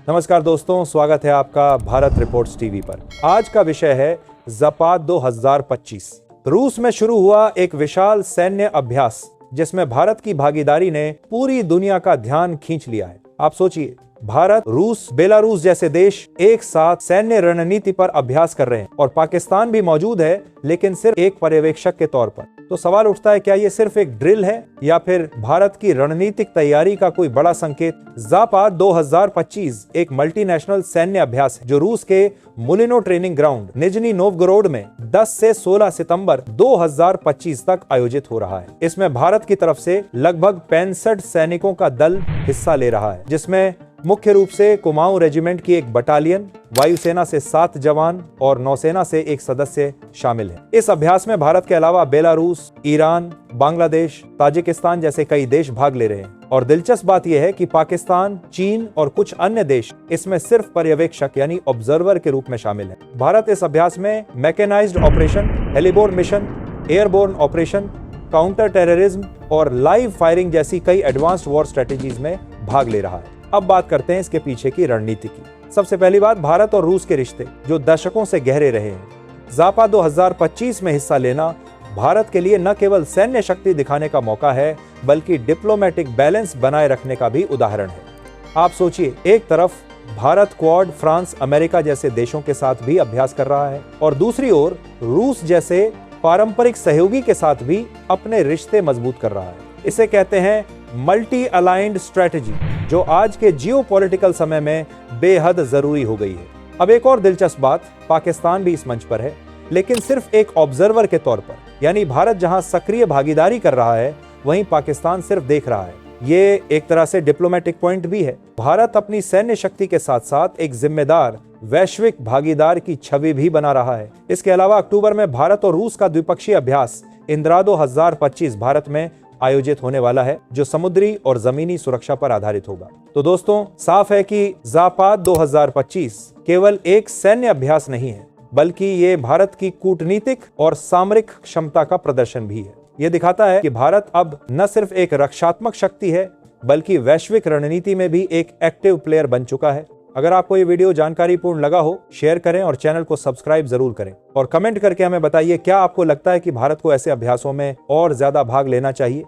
नमस्कार दोस्तों, स्वागत है आपका भारत रिपोर्ट्स टीवी पर। आज का विषय है ज़ापाद 2025। रूस में शुरू हुआ एक विशाल सैन्य अभ्यास जिसमें भारत की भागीदारी ने पूरी दुनिया का ध्यान खींच लिया है। आप सोचिए, भारत, रूस, बेलारूस जैसे देश एक साथ सैन्य रणनीति पर अभ्यास कर रहे हैं और पाकिस्तान भी मौजूद है, लेकिन सिर्फ एक पर्यवेक्षक के तौर पर। तो सवाल उठता है, क्या ये सिर्फ एक ड्रिल है या फिर भारत की रणनीतिक तैयारी का कोई बड़ा संकेत? ज़ापाद 2025 एक मल्टीनेशनल सैन्य अभ्यास है जो रूस के Mulino training ground Nizhny Novgorod में 10 से 16 सितंबर 2025 तक आयोजित हो रहा है। इसमें भारत की तरफ से लगभग 65 सैनिकों का दल हिस्सा ले रहा है, जिसमें मुख्य रूप से कुमाऊं रेजिमेंट की एक बटालियन, वायुसेना से 7 जवान और नौसेना से एक सदस्य शामिल है। इस अभ्यास में भारत के अलावा बेलारूस, ईरान, बांग्लादेश, ताजिकिस्तान जैसे कई देश भाग ले रहे हैं। और दिलचस्प बात यह है कि पाकिस्तान, चीन और कुछ अन्य देश इसमें सिर्फ पर्यवेक्षक यानी ऑब्जर्वर के रूप में शामिल है। भारत इस अभ्यास में mechanised operation, heliborne mission, airborne operation, counter terrorism और लाइव फायरिंग जैसी कई एडवांस्ड वॉर स्ट्रेटेजीज में भाग ले रहा है। अब बात करते हैं इसके पीछे की रणनीति की। सबसे पहली बात, भारत और रूस के रिश्ते जो दशकों से गहरे रहे हैं। ज़ापाद 2025 में हिस्सा लेना भारत के लिए न केवल सैन्य शक्ति दिखाने का मौका है, बल्कि डिप्लोमेटिक बैलेंस बनाए रखने का भी उदाहरण है। आप सोचिए, एक तरफ भारत क्वाड, फ्रांस, अमेरिका जैसे देशों के साथ भी अभ्यास कर रहा है और दूसरी ओर रूस जैसे पारंपरिक सहयोगी के साथ भी अपने रिश्ते मजबूत कर रहा है। इसे कहते हैं मल्टी अलाइंड स्ट्रेटेजी, जो आज के जियोपॉलिटिकल समय में बेहद जरूरी हो गई है। अब एक और दिलचस्प बात, पाकिस्तान भी इस मंच पर है, लेकिन सिर्फ एक ऑब्जर्वर के तौर पर। यानी भारत जहां सक्रिय भागीदारी कर रहा है, वहीं पाकिस्तान सिर्फ देख रहा है। ये एक तरह से डिप्लोमेटिक पॉइंट भी है। भारत अपनी सैन्य शक्ति के साथ साथ एक जिम्मेदार वैश्विक भागीदार की छवि भी बना रहा है। इसके अलावा अक्टूबर में भारत और रूस का द्विपक्षीय अभ्यास इंद्रा 2025 भारत में आयोजित होने वाला है, जो समुद्री और जमीनी सुरक्षा पर आधारित होगा। तो दोस्तों, साफ है कि ज़ापाद 2025 केवल एक सैन्य अभ्यास नहीं है, बल्कि ये भारत की कूटनीतिक और सामरिक क्षमता का प्रदर्शन भी है। ये दिखाता है कि भारत अब न सिर्फ एक रक्षात्मक शक्ति है, बल्कि वैश्विक रणनीति में भी एक एक्टिव प्लेयर बन चुका है। अगर आपको ये वीडियो जानकारीपूर्ण लगा हो, शेयर करें और चैनल को सब्सक्राइब जरूर करें। और कमेंट करके हमें बताइए, क्या आपको लगता है कि भारत को ऐसे अभ्यासों में और ज्यादा भाग लेना चाहिए?